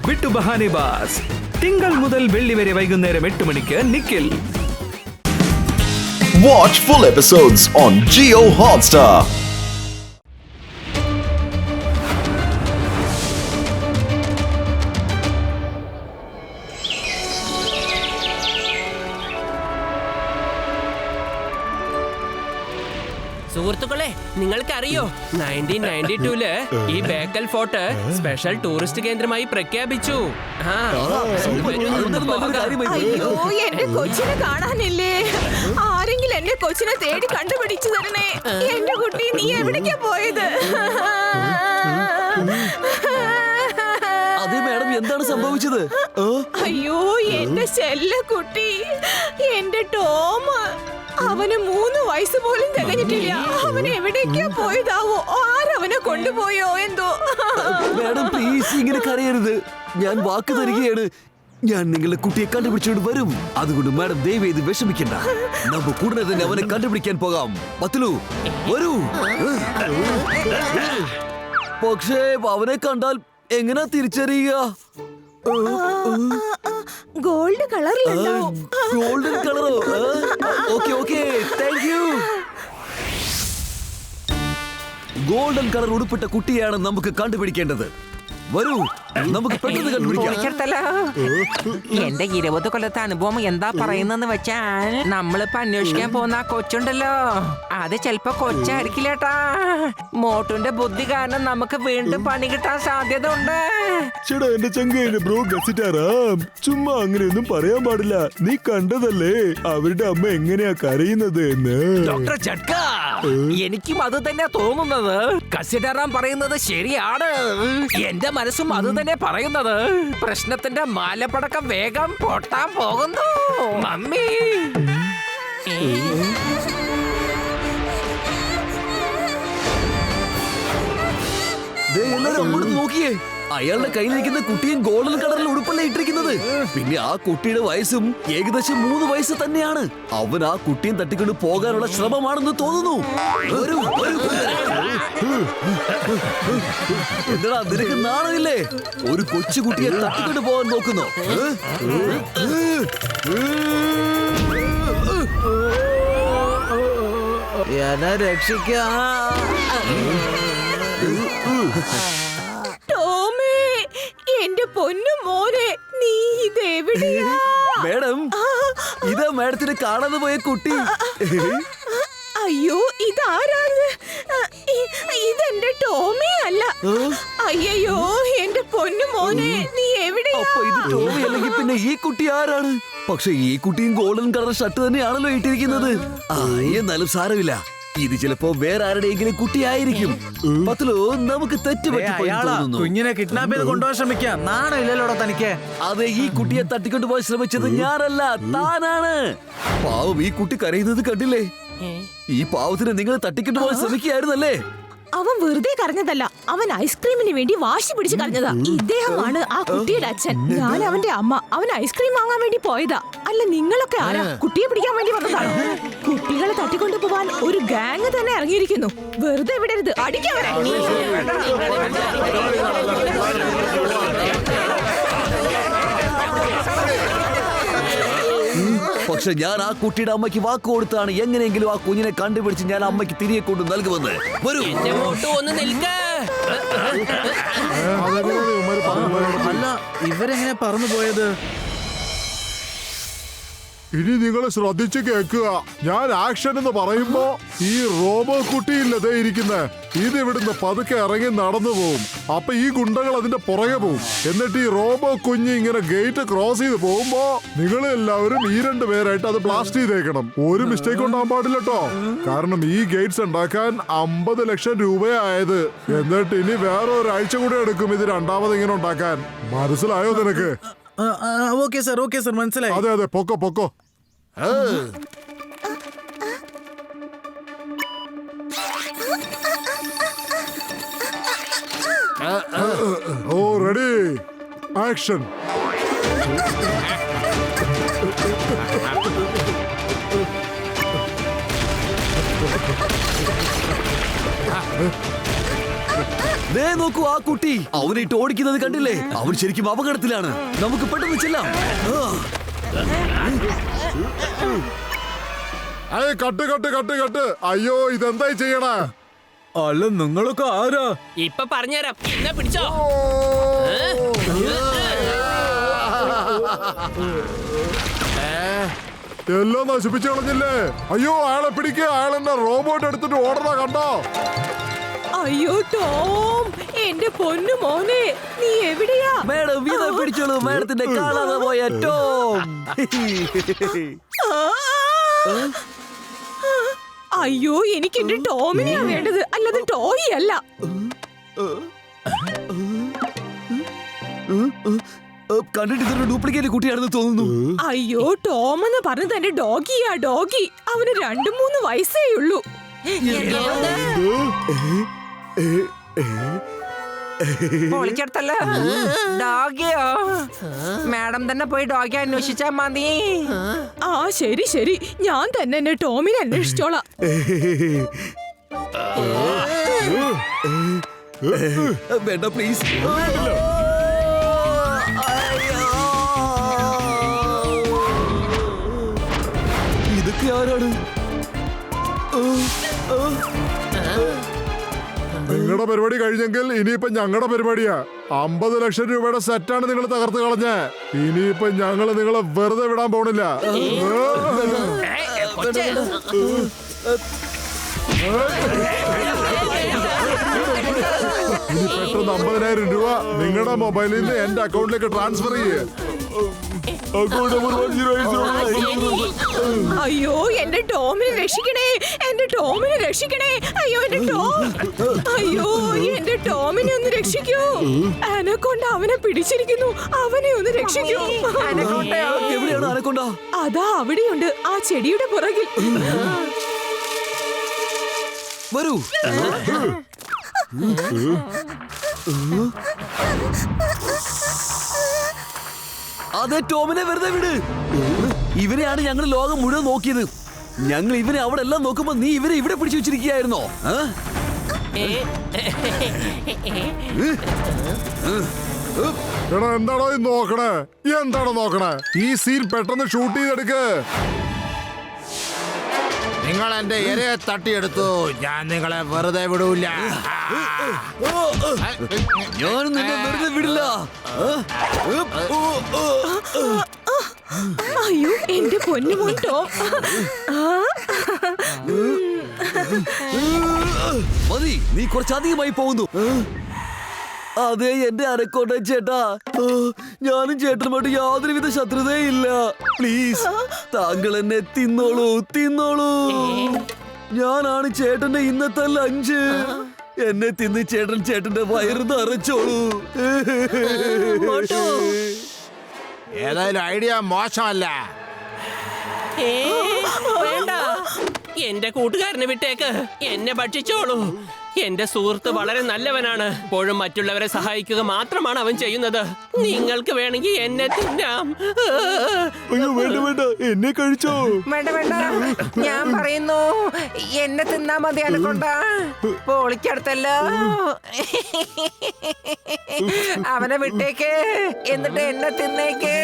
വിട്ടു ബഹാനെ ബാസ്. തിങ്കൾ മുതൽ വെള്ളി വരെ വൈകുന്നേരം 8 മണിക്ക് Nikhil. Watch full episodes on Jio Hotstar. സുഹൃത്തുക്കളെ, നിങ്ങൾക്കറിയോ 1992 ഈ ബേക്കൽ ഫോർട്ട് സ്പെഷ്യൽ ടൂറിസ്റ്റ് കേന്ദ്രമായി പ്രഖ്യാപിച്ചു. അയ്യോ, എന്റെ കൊച്ചിനെ കാണാനില്ലേ? ആരെങ്കിലും എന്റെ കൊച്ചിനെ തേടി കണ്ടുപിടിച്ചു തരണേ. എന്റെ കുട്ടി, നീ എവിടേക്കാ പോയത്? അതെ മാഡം, എന്താണ് സംഭവിച്ചത്? അയ്യോ, എന്റെ ചെല്ല കുട്ടി, എന്റെ ടോം. അവന് 3 വയസ്സ് പോലും തികഞ്ഞിട്ടില്ല. അവൻ എവിടേക്കാ പോയതാവോ? ആരവനെ കൊണ്ടുപോയോ എന്തോ? മാഡം പ്ലീസ്, ഇങ്ങനെ കരയരുത്. ഞാൻ വാക്ക് തരികയാണ്. ഞാൻ നിങ്ങളുടെ കുട്ടിയെ കണ്ടുപിടിച്ചോണ്ട് വരും. അതുകൊണ്ട് മാഡം ദയവ് ചെയ്ത് വിഷമിക്കണ്ട. നമുക്ക് ഉടനെ തന്നെ അവനെ കണ്ടുപിടിക്കാൻ പോകാം. പത്തുലു, വരൂ. പക്ഷേ അവനെ കണ്ടാൽ എങ്ങനെ തിരിച്ചറിയുക? ഗോൾഡ് കളറിലുണ്ടോ? ഗോൾഡൻ കളറോ? Okay okay, thank you. Golden colour ഉടുപ്പിട്ട കുട്ടിയാണ് നമുക്ക് കണ്ടുപിടിക്കേണ്ടത്. വരൂ, നമുക്ക് പെട്ടെന്ന് കണ്ടുപിടിക്കാം. എന്റെ 20 കൊല്ലത്തെ അനുഭവം എന്താ പറയുന്നെന്ന് വെച്ചാൽ, നമ്മളിപ്പോ അന്വേഷിക്കാൻ പോകുന്ന ആ കൊച്ചുണ്ടല്ലോ, അത് ചെലപ്പോ കൊച്ചായിരിക്കില്ലേട്ടാ. മോട്ടുന്റെ ബുദ്ധി കാരണം നമുക്ക് വീണ്ടും പണി കിട്ടാൻ സാധ്യത ഉണ്ട്. ചേട്ടാ, എന്റെ ചങ്കയിലെ ബ്രോ ഗസിറ്റാറാം. ചുമ്മാ അങ്ങനെയൊന്നും പറയാൻ പാടില്ല. നീ കണ്ടതല്ലേ അവരുടെ അമ്മ എങ്ങനെയാ കരയുന്നത് എന്ന്. ഡോക്ടർ ചട്ക, എനിക്കും അത് തന്നെ തോന്നുന്നത്. കസിഡറാം പറയുന്നത് ശരിയാണ്. എന്റെ മനസ്സും അത് തന്നെ പറയുന്നത്. പ്രശ്നത്തിന്റെ മാലപ്പടക്കം വേഗം പൊട്ടാൻ പോകുന്നു. മമ്മി, എല്ലാരും അങ്ങോട്ട് നോക്കിയേ. അയാളുടെ കയ്യിലിരിക്കുന്ന കുട്ടിയും ഗോൾഡൻ കളറിൽ ഉടുപ്പല്ല ഇട്ടിരിക്കുന്നത്. പിന്നെ ആ കുട്ടിയുടെ വയസ്സും ഏകദേശം 3 വയസ്സ് തന്നെയാണ്. അവൻ ആ കുട്ടിയും തട്ടിക്കൊണ്ട് പോകാനുള്ള ശ്രമമാണെന്ന് തോന്നുന്നു. എന്താ നിനക്ക് നാണമില്ലേ? ഒരു കൊച്ചു കുട്ടിയെ തട്ടിക്കൊണ്ട് പോകാൻ നോക്കുന്നു. എന്നെ രക്ഷിക്കാ. ടോമേ, എന്റെ പൊന്നു മോനെ, നീ ഇതെവിടെയാ? മേഡം, ഇതാ മേഡത്തിന് കാണാതെ പോയ കുട്ടി. അയ്യോ, ഇതാരാണ്? ഇതെന്റെ ടോമേ അല്ല. അയ്യോ, എന്റെ പൊന്നു മോനെ, നീ എവിടെയാ? അപ്പൊ ഇത് ടോമി അല്ലെങ്കിൽ പിന്നെ ഈ കുട്ടി ആരാണ്? പക്ഷെ ഈ കുട്ടിയും ഗോൾഡൻ കളർ ഷർട്ട് തന്നെയാണല്ലോ ഇട്ടിരിക്കുന്നത്. എന്നാലും സാരമില്ല, ഇത് ചിലപ്പോ വേറെ ആരുടെയെങ്കിലും കുട്ടിയായിരിക്കും. പത്തുലോ, നമുക്ക് തെറ്റുപറ്റിപ്പോയി തോന്നുന്നു. കുഞ്ഞിനെ കിഡ്നാപ്പ് ചെയ്ത് കൊണ്ടുപോകാൻ ശ്രമിക്കാം. നാണമില്ലല്ലോടോ തനിക്ക്? അതെ, ഈ കുട്ടിയെ തട്ടിക്കൊണ്ടുപോയി ശ്രമിച്ചത് ഞാനല്ല, താനാണ്. പാവം, ഈ കുട്ടി കരയുന്നത് കണ്ടില്ലേ? ഈ പാവത്തിന് നിങ്ങൾ തട്ടിക്കൊണ്ടുപോയി ശ്രമിക്കുകയായിരുന്നല്ലേ? അവൻ വെറുതെ കരഞ്ഞതല്ല, അവൻ ഐസ്ക്രീമിന് വേണ്ടി വാശി പിടിച്ച് കരഞ്ഞതാ. ഇദ്ദേഹമാണ് ആ കുട്ടിയുടെ അച്ഛൻ. ഞാൻ അവന്റെ അമ്മ. അവൻ ഐസ്ക്രീം വാങ്ങാൻ വേണ്ടി പോയതാ. അല്ല, നിങ്ങളൊക്കെ ആരാ? കുട്ടിയെ പിടിക്കാൻ വേണ്ടി വന്നതാണോ? കുട്ടികളെ തട്ടിക്കൊണ്ടു പോവാൻ ഒരു ഗാങ് തന്നെ ഇറങ്ങിയിരിക്കുന്നു. വെറുതെ വിടരുത്, അടിക്കവരെ. പക്ഷെ ഞാൻ ആ കുട്ടിയുടെ അമ്മയ്ക്ക് വാക്ക് കൊടുത്താണ് എങ്ങനെയെങ്കിലും ആ കുഞ്ഞിനെ കണ്ടുപിടിച്ച് ഞാൻ അമ്മയ്ക്ക് തിരികെ കൊണ്ട് നൽകുമെന്ന്. വരൂ. ഒന്ന് നിൽക്ക. അല്ല, ഇവരെങ്ങനെ പറന്നു പോയത്? ഇനി നിങ്ങൾ ശ്രദ്ധിച്ച് കേൾക്കുക. ഞാൻ ആക്ഷൻ എന്ന് പറയുമ്പോ ഈ റോബോ കുട്ടിയില്ലതേ ഇരിക്കുന്നത്. ഇത് ഇവിടുന്ന് പതുക്കെ ഇറങ്ങി നടന്നു പോവും. അപ്പൊ ഈ ഗുണ്ടകൾ അതിന്റെ പുറകെ പോവും. എന്നിട്ട് ഈ റോബോ കുഞ്ഞ് ഇങ്ങനെ ഗേറ്റ് ക്രോസ് ചെയ്ത് പോകുമ്പോ നിങ്ങൾ എല്ലാവരും ഈ 2 പേരായിട്ട് അത് ബ്ലാസ്റ്റ് ചെയ്തേക്കണം. ഒരു മിസ്റ്റേക്ക് ഉണ്ടാകാൻ പാടില്ല കേട്ടോ. കാരണം ഈ ഗേറ്റ്സ് ഉണ്ടാക്കാൻ 50 ലക്ഷം രൂപയായത്. എന്നിട്ട് ഇനി വേറെ ഒരാഴ്ച കൂടെ എടുക്കും ഇത് രണ്ടാമത് ഇങ്ങനെ ഉണ്ടാക്കാൻ. മനസ്സിലായോ നിനക്ക്? ഓക്കെ സർ, മനസ്സിലായി. അതെ അതെ, പൊക്കോ പൊക്കോ. ഓ, റെഡി, ആക്ഷൻ. ദേ നോക്കൂ ആ കുട്ടി അവനിട്ട് ഓടിക്കുന്നത് കണ്ടില്ലേ? അവൻ ശരിക്കും അപകടത്തിലാണ്. നമുക്ക് പെട്ടെന്ന് ചെല്ലാം. Cut cut cut cut. അയ്യോ ഇതെന്തായി ചെയ്യണേ? അല്ല നിങ്ങളൊക്കെ ആരാ? ഇപ്പൊ പറഞ്ഞുതരാം. എന്നാ പിടിച്ചോ. എല്ലാം നശിപ്പിച്ചു കളഞ്ഞില്ലേ? അയ്യോ അയാളെ പിടിക്കുക. അയാൾ എന്നെ റോബോട്ട് എടുത്തിട്ട് ഓടണ കണ്ടോ? അയ്യോ ടോം, എന്റെ പൊന്നു മോനെ, നീ എവിടെയാ? മേഡം ഇതാ പിടിച്ചോളൂ. മേഡത്തിന്റെ കാണാതെ പോയ ടോം. അയ്യോ എനിക്ക് എന്റെ ടോമിനെയാ വേണ്ടത്, അല്ലാതെ ടോയി അല്ല. കണ്ടിട്ട് ഇതൊരു ഡ്യൂപ്ലിക്കേറ്റ് കുട്ടിയാണെന്ന് തോന്നുന്നു. അയ്യോ ടോം എന്ന് പറഞ്ഞത് എന്റെ ഡോഗിയാ, ഡോഗി. അവന് 2-3 വയസ്സേ ഉള്ളൂ. പൊളിച്ചെടുത്തല്ലോ ഡോഗിയോ. മാഡം തന്നെ പോയി ഡോഗി അന്വേഷിച്ചാ മതി. ആ ശരി ശരി, ഞാൻ തന്നെ എന്റെ ടോമിനെ അന്വേഷിച്ചോളാം. വേണ്ട പ്ലീസ്. ഇതൊക്കെ ആരാണ്? നിങ്ങളുടെ പരിപാടി കഴിഞ്ഞെങ്കിൽ ഇനിയിപ്പൊ ഞങ്ങളുടെ പരിപാടിയാ. 50 ലക്ഷം രൂപയുടെ സെറ്റാണ് നിങ്ങൾ തകർത്ത് കളഞ്ഞേ. ഇനിയിപ്പൊ ഞങ്ങള് നിങ്ങളെ വെറുതെ വിടാൻ പോണില്ല. ഇനി പെട്ടെന്ന് 50,000 രൂപ നിങ്ങളുടെ മൊബൈലിൽ നിന്ന് എന്റെ അക്കൗണ്ടിലേക്ക് ട്രാൻസ്ഫർ ചെയ്യേ. അയ്യോ എന്റെ ടോമിനെ രക്ഷിക്കണേ, എന്റെ ടോമിനെ രക്ഷിക്കണേ. അയ്യോ എന്റെ ടോം, അയ്യോ എന്റെ ടോമിനെ ഒന്ന് രക്ഷിക്കൂ. അനക്കൊണ്ട അവനെ പിടിച്ചിരിക്കുന്നു, അവനെ ഒന്ന് രക്ഷിക്കൂ. എവിടെയാണ് അനക്കൊണ്ട? അതാ അവിടെയുണ്ട്, ആ ചെടിയുടെ പുറകിൽ. വരൂ. അതെ ടോമിനെ വെറുതെ വിട്. ഇവരെയാണ് ഞങ്ങൾ ലോകം മുഴുവൻ നോക്കിയത്. ഞങ്ങൾ ഇവനെ അവിടെ എല്ലാം നോക്കുമ്പോ നീ ഇവരെ ഇവിടെ പിടിച്ചു വെച്ചിരിക്കുകയായിരുന്നോ? എടാ എന്താണോ ഇത് നോക്കണേ? എന്താണോ നോക്കണേ? ഈ സീൻ പെട്ടെന്ന് ഷൂട്ട് ചെയ്തെടുക്ക്. നിങ്ങൾ എന്റെ ഇരയെ തട്ടിയെടുത്തു. ഞാൻ നിങ്ങളെ വെറുതെ വിടൂല. ഞാൻ നിന്നെ വെറുതെ വിടില്ല. അയ്യോ എന്റെ പൊന്നു മോൻ ടോം. മതി, നീ കുറച്ചധികമായി പോകുന്നു. അതെ എന്റെ അനക്കോട്ട ചേട്ടാ, ഞാനും ചേട്ടനുമായിട്ട് യാതൊരുവിധ ശത്രുതയില്ല. പ്ലീസ് താങ്കൾ എന്നെ തിന്നോളൂ, തിന്നോളൂ. ഞാനാണ് ചേട്ടന്റെ ഇന്നത്തെ ലഞ്ച്. എന്നെ തിന്ന് ചേട്ടന്റെ വയറ് നിറച്ചോളൂ. ഏതായാലും ഐഡിയ മോശമല്ല. വേണ്ട, എന്റെ കൂട്ടുകാരനെ വിട്ടേക്ക്. എന്നെ ഭക്ഷിച്ചോളൂ. എന്റെ സുഹൃത്ത് വളരെ നല്ലവനാണ്. എപ്പോഴും മറ്റുള്ളവരെ സഹായിക്കുക മാത്രമാണ് അവൻ ചെയ്യുന്നത്. നിങ്ങൾക്ക് വേണമെങ്കിൽ എന്നെ തിന്നാം. അയ്യോ വേണ്ട വേണ്ട, എന്നെ കഴിച്ചോ. വേണ്ട വേണ്ട, ഞാൻ പറയുന്നു എന്നെ തിന്നാ മതി. അനക്കൊണ്ട പൊളിച്ചെടുത്തല്ലോ. അവനെ വിട്ടേക്ക്, എന്നിട്ട് എന്നെ തിന്നേക്ക്.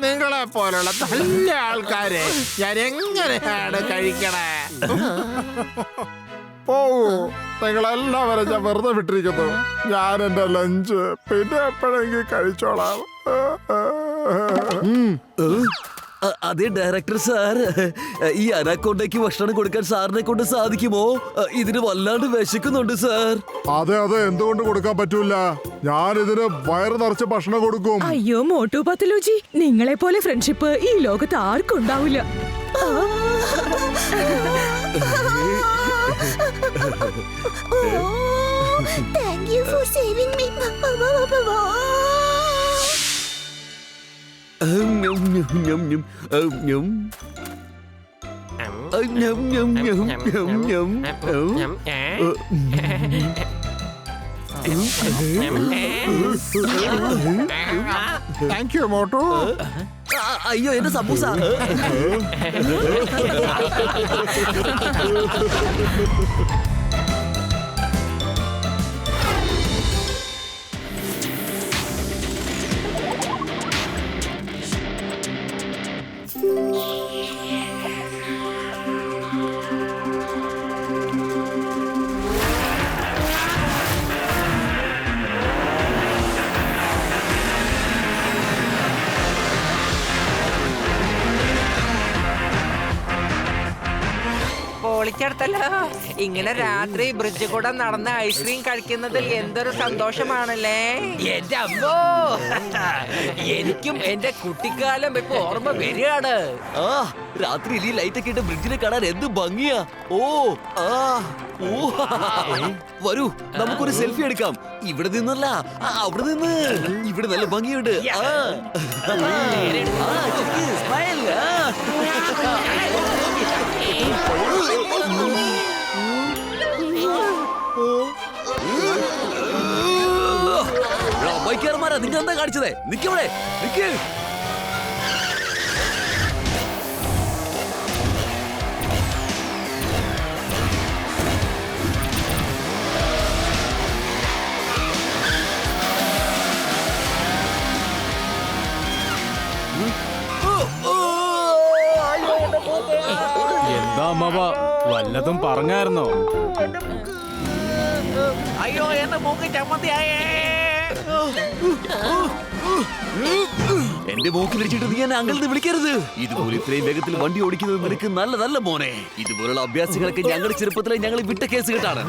നിങ്ങളെ പോലുള്ള നല്ല ആൾക്കാരെ ഞാൻ എങ്ങനെയാണ് കഴിക്കണേ? പോവൂ, നിങ്ങളെല്ലാവരും ഞാൻ വെറുതെ വിട്ടിരിക്കുന്നു. ഞാൻ എന്റെ ലഞ്ച് പിന്നെ എപ്പോഴെങ്കിലും കഴിച്ചോളാം. അതെ ഡയറക്ടർ സാർ, ഈ അനാക്കോണ്ടയ്ക്ക് ഭക്ഷണം കൊടുക്കാൻ സാറിനെ കൊണ്ട് സാധിക്കുമോ? ഇതിന് വല്ലാണ്ട് വിശക്കുന്നുണ്ട് സാർ. അതെ അതെ, എന്തുകൊണ്ട് കൊടുക്കാൻ പറ്റൂല? ഞാൻ ഇതിന് വയറ് നിറച്ച് ഭക്ഷണം കൊടുക്കും. അയ്യോ മോട്ടു പത്ലൂജി, നിങ്ങളെ പോലെ ഫ്രണ്ട്ഷിപ്പ് ഈ ലോകത്ത് ആർക്കും ഉണ്ടാവില്ല. Thank you for saving me. Thank you Motu. അയ്യോ എന്റെ സമൂസ. പൊളിച്ചെടുത്തല്ലോ. ഇങ്ങനെ രാത്രി ബ്രിഡ്ജ് കൂടെ നടന്ന് ഐസ്ക്രീം കഴിക്കുന്നതിൽ എന്തൊരു സന്തോഷമാണല്ലേ. എന്റെ അമ്മോ, എനിക്കും എന്റെ കുട്ടിക്കാലം ഇപ്പൊ ഓർമ്മ വരികയാണ്. ആ രാത്രി ഈ ലൈറ്റ് ഒക്കെ ഇട്ട് ബ്രിഡ്ജിനെ കാണാൻ എന്ത് ഭംഗിയാ. ഓ ആ ഓ വരൂ നമുക്കൊരു സെൽഫി എടുക്കാം. ഇവിടെ നിന്നല്ല, അവിടെ നിന്ന്. ഇവിടെ നല്ല ഭംഗിയുണ്ട്. സ്മൈൽ. ബൈക്കാരന്മാരാ, നിങ്ങൾ എന്താ കാണിച്ചത്? നിക്കവിടെ നിക്ക്. എന്താ അമ്മവ വല്ലതും പറഞ്ഞായിരുന്നോ? അയ്യോ എന്റെ മൂക്ക് ചമ്മന്തിയായേ. എന്റെ മൂക്കിലിടിച്ചിട്ട് നീ എന്നെ അങ്കിൾ എന്ന് വിളിക്കരുത്. ഇതുപോലെ ഇത്രയും വേഗത്തിൽ വണ്ടി ഓടിക്കുന്നത് നിനക്ക് നല്ലതല്ല മോനെ. ഇതുപോലുള്ള അഭ്യാസങ്ങളൊക്കെ ഞങ്ങളുടെ ചെറുപ്പത്തിലെ ഞങ്ങൾ വിട്ട കേസ് കേട്ടാണ്.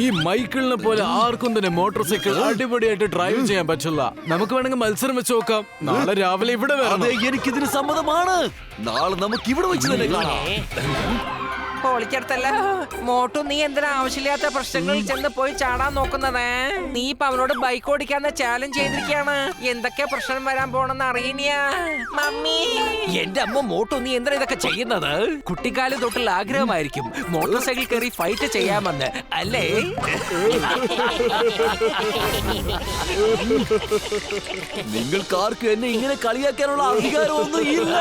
ഈ മൈക്കിളിനെ പോലെ ആർക്കും തന്നെ മോട്ടോർ സൈക്കിൾ അടിപൊളിയായിട്ട് ഡ്രൈവ് ചെയ്യാൻ പറ്റില്ല. നമുക്ക് വേണമെങ്കിൽ മത്സരം വെച്ച് നോക്കാം. നാളെ രാവിലെ ഇവിടെ വരാം. എനിക്കിതിന് സമ്മതമാണ്. നാളെ നമുക്ക് ഇവിടെ വെച്ച് തന്നെ കാണാം. പൊളിച്ചെടുത്തല്ലോ. മോട്ടു, നീ എന്തിനാ ആവശ്യമില്ലാത്ത പ്രശ്നങ്ങളിൽ ചെന്ന് പോയി ചാടാൻ നോക്കുന്നത്? നീ ഇപ്പൊ അവനോട് ബൈക്ക് ഓടിക്കാന്ന് ചാലഞ്ച് ചെയ്തിരിക്കുകയാണ്. എന്തൊക്കെ പ്രശ്നം വരാൻ പോണെന്ന് അറിയണിയാ മമ്മി. എന്റെ അമ്മ മോട്ടു, നീ എന്തിനാ ഇതൊക്കെ ചെയ്യുന്നത്? കുട്ടിക്കാലം തൊട്ടുള്ള ആഗ്രഹമായിരിക്കും മോട്ടോർ സൈക്കിൾ കയറി ഫൈറ്റ് ചെയ്യാമെന്ന്, അല്ലേ? നിങ്ങൾക്കാർക്കും എന്നെ ഇങ്ങനെ കളിയാക്കാനുള്ള അധികാരമൊന്നും ഇല്ല.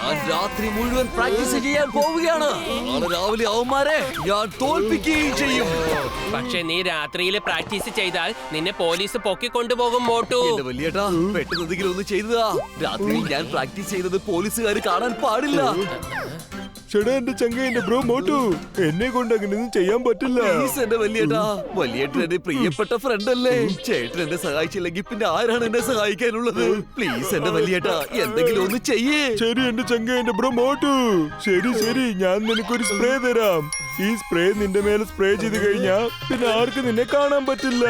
ഞാൻ രാത്രി മുഴുവൻ പ്രാക്ടീസ് ചെയ്യാൻ പോവുകയാണ്. നാളെ രാവിലെ അവന്മാരെ ഞാൻ തോൽപ്പിക്കുകയും ചെയ്യും. പക്ഷെ നീ രാത്രിയിൽ പ്രാക്ടീസ് ചെയ്താൽ നിന്നെ പോലീസ് പൊക്കിക്കൊണ്ടുപോകും മോട്ടു. എന്റെ വലിയേട്ടാ, പെട്ടെന്നെന്തെങ്കിലും ഒന്ന് ചെയ്തതാ. രാത്രിയിൽ ഞാൻ പ്രാക്ടീസ് ചെയ്തത് പോലീസുകാർ കാണാൻ പാടില്ല. ചേട്ടാ, എന്റെ ചങ്ക, എന്റെ ബ്രോ മോട്ടു, എന്നെ കൊണ്ട് അങ്ങനെയൊന്നും ചെയ്യാൻ പറ്റില്ല. എന്റെ വലിയേട്ടാ, വലിയേട്ടൻ എന്റെ പ്രിയപ്പെട്ട ഫ്രണ്ട് അല്ലേ. ചേട്ടൻ എന്നെ സഹായിച്ചില്ലെങ്കിൽ പിന്നെ ആരാണ് എന്നെ സഹായിക്കാനുള്ളത്? പ്ലീസ് എന്റെ വലിയേട്ടാ, എന്തെങ്കിലും ഒന്ന് ചെയ്യേ. ശരി എന്റെ ചങ്ക, എന്റെ ബ്രോ മോട്ടു. ശരി, ഞാൻ നിനക്കൊരു സ്പ്രേ തരാം. ഈ സ്പ്രേ നിന്റെ മേലെ സ്പ്രേ ചെയ്ത് കഴിഞ്ഞാ പിന്നെ ആർക്കും നിന്നെ കാണാൻ പറ്റില്ല.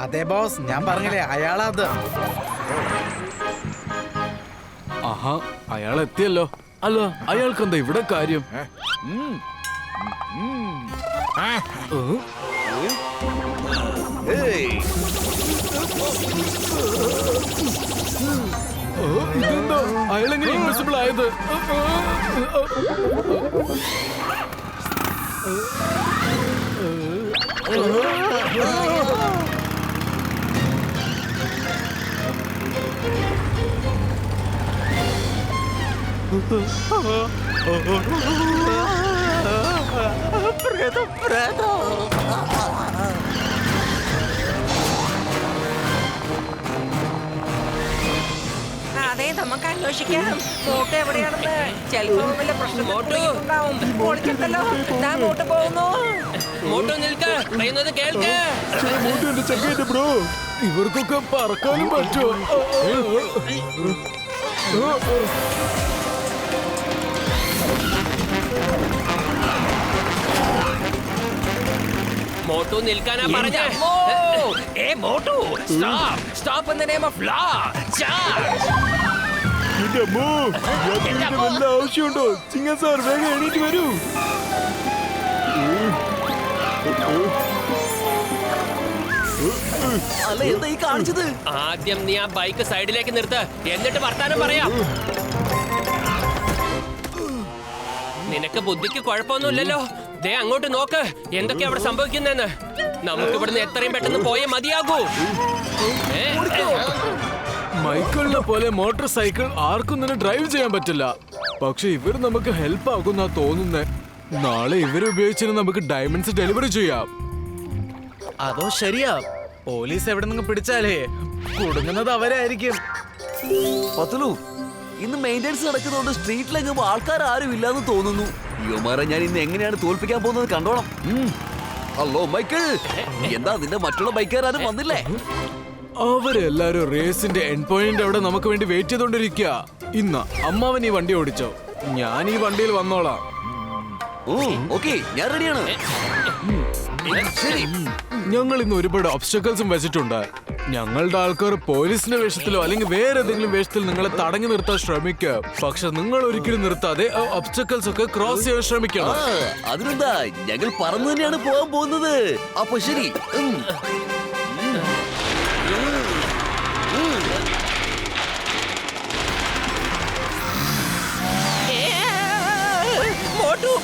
അതെ ബോസ്, ഞാൻ പറഞ്ഞില്ലേ അയാളത്. ആഹാ, അയാൾ എത്തിയല്ലോ. അല്ല, അയാൾക്കെന്താ ഇവിടെ കാര്യം? ഇതെന്താ അയാളെങ്ങനെ ഇൻവിസിബിൾ ആയത്? അതെ, നമുക്ക് അന്വേഷിക്കാം. മോട്ട് എവിടെയാണെന്ന്. ചിലപ്പോ വല്ല പ്രശ്നം ഉണ്ടാവും. പൊളിച്ചെടുത്തല്ലോ. ഞാൻ മോട്ട് പോകുന്നു. മോട്ടു നിൽക്ക്, പറയുന്നത് കേൾക്ക്. എന്റെ ചങ്ക, എന്റെ ബ്രോ, ഇവർക്കൊക്കെ പറക്കാനും പറ്റുമോ? മോട്ടു നിൽക്കാനാ പറഞ്ഞ. Stop in the name of law. Charge. എന്റെ അമ്മോ, വല്ല ആവശ്യമുണ്ടോ? ചിങ്ങ സാർ, വേഗം എണീറ്റ് വരൂ. അല്ല എന്താ ഈ കാണിച്ചത്? ആദ്യം നീ ആ ബൈക്ക് സൈഡിലേക്ക് നിർത്ത്, എന്നിട്ട് വർത്താനം പറയാം. നിനക്ക് ബുദ്ധിക്ക് കുഴപ്പമൊന്നുമില്ലല്ലോ. ദേ അങ്ങോട്ട് നോക്ക്, എന്തൊക്കെയാ അവിടെ സംഭവിക്കുന്നെന്ന്. നമുക്ക് ഇവിടുന്ന് എത്രയും പെട്ടെന്ന് പോയേ മതിയാകൂ. മൈക്കിളിനെ പോലെ മോട്ടോർ സൈക്കിൾ ആർക്കും തന്നെ ഡ്രൈവ് ചെയ്യാൻ പറ്റില്ല. പക്ഷെ ഇവർ നമുക്ക് ഹെൽപ്പ് ആകുന്നാ തോന്നുന്നേ. നാളെ ഇവരെ ഉപയോഗിച്ച് നമുക്ക് ഡയമണ്ട്സ് ഡെലിവറി ചെയ്യാം. അതോ ശരിയാ, പോലീസ് എവിടെ നിന്ന് പിടിച്ചാലേ കുടുങ്ങുന്നത് അവരായിരിക്കും. പത്തുലു, ഇന്ന് മെയിൻ്റെനൻസ് നടക്കുന്നതുകൊണ്ട് സ്ട്രീറ്റിലെങ്ങും ആൾക്കാർ ആരും ഇല്ലാന്ന് തോന്നുന്നു. യുവമാരെ ഞാൻ ഇന്ന് എങ്ങനെയാണ് തോൽപ്പിക്കാൻ പോകുന്നത് കണ്ടോണം. ഹലോ മൈക്കിൾ, എന്താ നിന്റെ മറ്റുള്ള ബൈക്കുകാരും വന്നില്ലേ? അവരെല്ലാരും റേസിന്റെ എൻഡ് പോയിന്റ് അവിടെ നമുക്ക് വേണ്ടി വെയിറ്റ് ചെയ്തോണ്ടിരിക്കുക. ഇന്ന് അമ്മാവൻ ഈ വണ്ടി ഓടിച്ചോ, ഞാൻ ഈ വണ്ടിയിൽ വന്നോളാം. ഓക്കെ, ഞാൻ റെഡിയാണ്. ശരി, ഞങ്ങൾ ഇന്ന് ഒരുപാട് ഒബ്സ്റ്റക്കിൾസും വെച്ചിട്ടുണ്ട്. ഞങ്ങളുടെ ആൾക്കാർ പോലീസിന്റെ വേഷത്തിലോ അല്ലെങ്കിൽ വേറെ ഏതെങ്കിലും വേഷത്തിൽ നിങ്ങളെ തടഞ്ഞു നിർത്താൻ ശ്രമിക്കുക. പക്ഷെ നിങ്ങൾ ഒരിക്കലും നിർത്താതെ ഒബ്സ്റ്റക്കിൾസ് ഒക്കെ ക്രോസ് ചെയ്യാൻ ശ്രമിക്കണം. അതിനെന്താ, ഞങ്ങൾ പറന്നു തന്നെയാണ് പോകാൻ പോകുന്നത്. അപ്പൊ ശരി.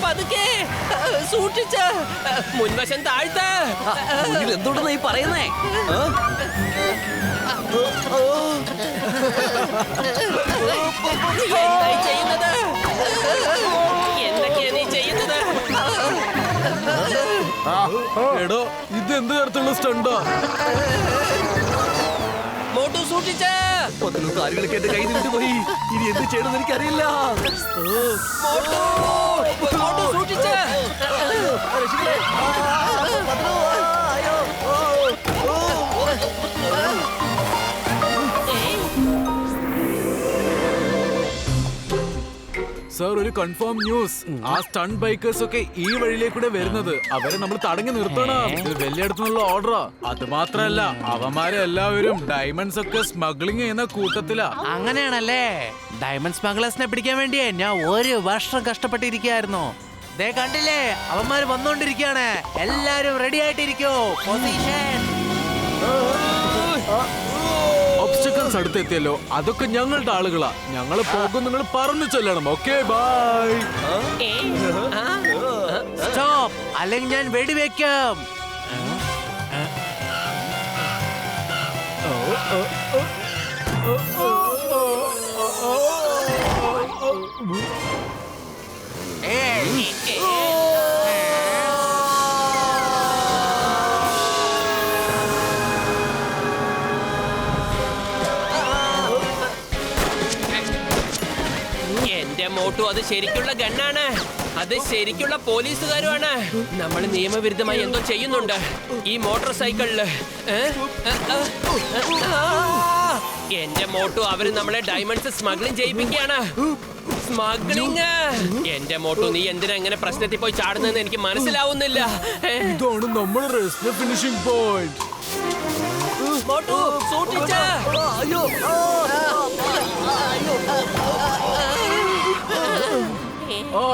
പതുക്കെ സൂക്ഷിച്ച്, മുൻവശം താഴ്ത്ത്. എന്തുകൊണ്ടെന്നാ ഈ പറയുന്നേ? എന്തായി ചെയ്യുന്നത്? എന്തൊക്കെയാ നീ ചെയ്യുന്നത്? എടോ, ഇത് എന്ത് തരത്തിലുള്ള സ്റ്റണ്ടാ? മോട്ടു സൂക്ഷിച്ച്. കാര്യങ്ങളൊക്കെ എന്റെ കയ്യിൽ നിന്ന് പോയി. ഇനി എന്ത് ചെയ്യണമെന്ന് എനിക്കറിയില്ല. മോട്ടു സൂക്ഷിച്ച്. സർ, ഒരു കൺഫേം ന്യൂസ്. ആ സ്റ്റണ്ട് ബൈക്കേഴ്സ് ഒക്കെ ഈ വഴിയിലേക്കൂടെ വരുന്നത്. അവരെ നമ്മൾ തടഞ്ഞു നിർത്തണം. ഇത് വലിയടത്തുനിന്നുള്ള ഓർഡറാ. അത് മാത്രല്ല, അവന്മാരെ എല്ലാവരും ഡയമണ്ട്സ് ഒക്കെ സ്മഗ്ലിംഗ് ചെയ്യുന്ന കൂട്ടത്തിലാ. അങ്ങനെയാണല്ലേ? ഡയമണ്ട് സ്മഗ്ലേഴ്സിനെ പിടിക്കാൻ വേണ്ടിയേ ഞാൻ 1 വർഷം കഷ്ടപ്പെട്ടിരിക്കുകയായിരുന്നു. ദേ കണ്ടില്ലേ, അവന്മാര് വന്നോണ്ടിരിക്കുകയാണ്. എല്ലാരും റെഡി ആയിട്ടിരിക്കോ. പൊസിഷൻ. ഒബ്സ്റ്റക്കിൾസ് അടുത്തെത്തിയല്ലോ. അതൊക്കെ ഞങ്ങളുടെ ആളുകളാ. ഞങ്ങൾ പോകും, നിങ്ങൾ പറഞ്ഞു ചെല്ലണം. Okay, by. സ്റ്റോപ്പ്, അല്ലെങ്കിൽ ഞാൻ വെടിവെക്കാം. എന്റെ മോട്ടു, അത് ശരിക്കുള്ള ഗണ്ണാണ്. അത് ശരിക്കുള്ള പോലീസുകാരുമാണ്. നമ്മൾ നിയമവിരുദ്ധമായി എന്തോ ചെയ്യുന്നുണ്ട് ഈ മോട്ടോർ സൈക്കിളില്. എന്റെ മോട്ടു, അവര് നമ്മളെ ഡയമണ്ട്സ് സ്മഗ്ലിംഗ് ചെയ്യിപ്പിക്കുകയാണ്. സ്മഗ്ലിംഗ്. എന്റെ മോട്ടു, നീ എന്തിനാ എങ്ങനെ പ്രശ്നത്തിൽ പോയി ചാടുന്നതെന്ന് എനിക്ക് മനസ്സിലാവുന്നില്ല. ഇതാണ് നമ്മുടെ റേസിന്റെ ഫിനിഷിംഗ് പോയിന്റ്. മോട്ടു സൂക്ഷിച്ച.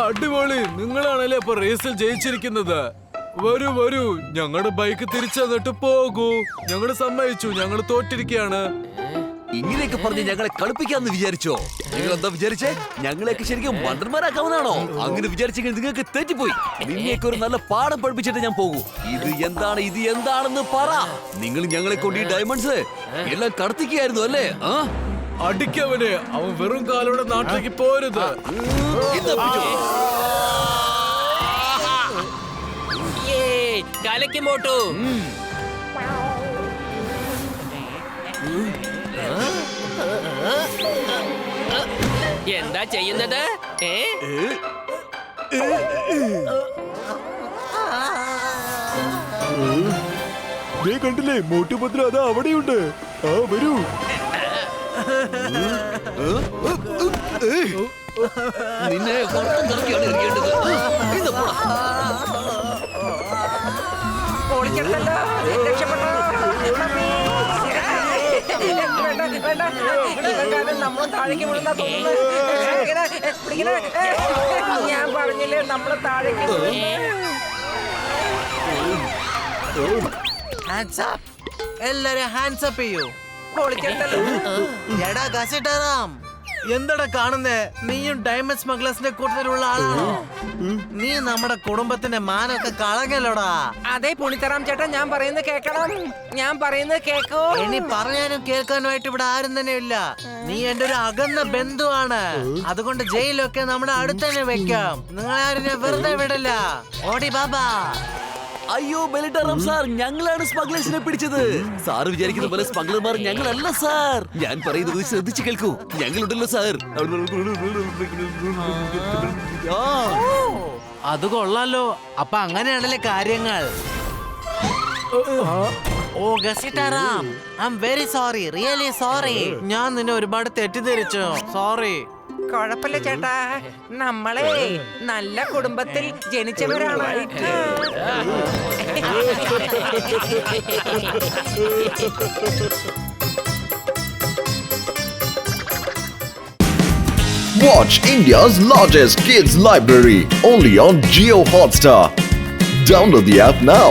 അടിപൊളി, നിങ്ങളാണല്ലേ അപ്പൊ റേസിൽ ജയിച്ചിരിക്കുന്നത്. വരൂ വരൂ, ഞങ്ങളുടെ ബൈക്ക് തിരിച്ചു തന്നിട്ട് പോകൂ. ഞങ്ങൾ സമ്മതിച്ചു, ഞങ്ങൾ തോറ്റിരിക്കുകയാണ്. ഇങ്ങനെയൊക്കെ പറഞ്ഞ് ഞങ്ങളെ കളിപ്പിക്കാന്ന് വിചാരിച്ചോ? നിങ്ങൾ എന്താ വിചാരിച്ചേ? ഞങ്ങളെയൊക്കെ ശരിക്കും മണ്ടന്മാരാക്കാവുന്നതാണോ? അങ്ങനെ വിചാരിച്ചെങ്കിൽ നിങ്ങൾക്ക് തെറ്റിപ്പോയി. നിന്നെയൊക്കെ ഒരു നല്ല പാഠം പഠിപ്പിച്ചിട്ട് ഞാൻ പോകൂ. ഇത് എന്താണെന്ന് പറ. നിങ്ങൾ ഞങ്ങളെ കൊണ്ട് ഈ ഡയമണ്ട്സ് എല്ലാം കടത്തിക്കുകയായിരുന്നു അല്ലേ? അടിക്കവനെ, അവൻ വെറും കാലോടെ നാട്ടിലേക്ക് പോരുത്. കലക്കി മോട്ടു. എന്താ ചെയ്യുന്നത്? കണ്ടില്ലേ, മോട്ടുപത്ര അതാ അവിടെയുണ്ട്. വരൂ. നിന്നെ പുറത്തിറക്കിയാണ് ഇരിക്കേണ്ടത്. നമ്മൾ താഴേക്ക് വീഴുന്ന തോന്നുന്നു. ഞാൻ പറഞ്ഞില്ലേ, നമ്മൾ താഴേക്ക് എല്ലാരും ഹാൻഡ്സ് അപ്പ് ചെയ്യൂ. പൊളിക്കണ്ടല്ലോ. എടാ ഗസിട്ടാറാം, എന്തടാ കാണുന്നേ? നീയും ഡയമണ്ട് സ്മഗ്ലേഴ്സിന്റെ കൂട്ടത്തിലുള്ള ആളാണോ? നീ നമ്മുടെ കുടുംബത്തിന്റെ മാനൊക്കെ കളഞ്ഞല്ലോടാ. അതെ പുണിത്തറാം ചേട്ടാ, ഞാൻ പറയുന്നത് കേക്കണം. ഞാൻ പറയുന്നത് കേക്കൂ. ഇനി പറയാനും കേൾക്കാനുമായിട്ട് ഇവിടെ ആരും തന്നെ ഇല്ല. നീ എന്റെ ഒരു അകന്ന ബന്ധുവാണ്. അതുകൊണ്ട് ജയിലൊക്കെ നമ്മുടെ അടുത്ത് തന്നെ വെക്കാം. നിങ്ങളാരും ഞാൻ വെറുതെ വിടില്ല. ഓടി ബാബാ. അയ്യോ ബെലിട്ടറാം സാർ, ഞങ്ങളാണ് സ്മഗ്ലേഴ്സിനെ പിടിച്ചത്. സാർ വിചാരിക്കുന്ന പോലെ സ്മഗ്ലർമാർ ഞങ്ങളല്ല സാർ. ഞാൻ പറയുന്നത് ശ്രദ്ധിച്ചു കേൾക്കൂ. ഞങ്ങളുണ്ടല്ലോ സാർ. അത് കൊള്ളാലോ. അപ്പൊ അങ്ങനെയാണല്ലേ കാര്യങ്ങൾ. ഓ ഗസിട്ടാറാം, I am very sorry, really sorry. ഞാൻ നിന്നെ ഒരുപാട് തെറ്റിദ്ധരിച്ചു. സോറി. കുഴപ്പമില്ല ചേട്ടാ, നമ്മളെ നല്ല കുടുംബത്തിൽ ജനിച്ചവരാണ്. Watch India's largest kids library only on Jio Hotstar. Download the app now.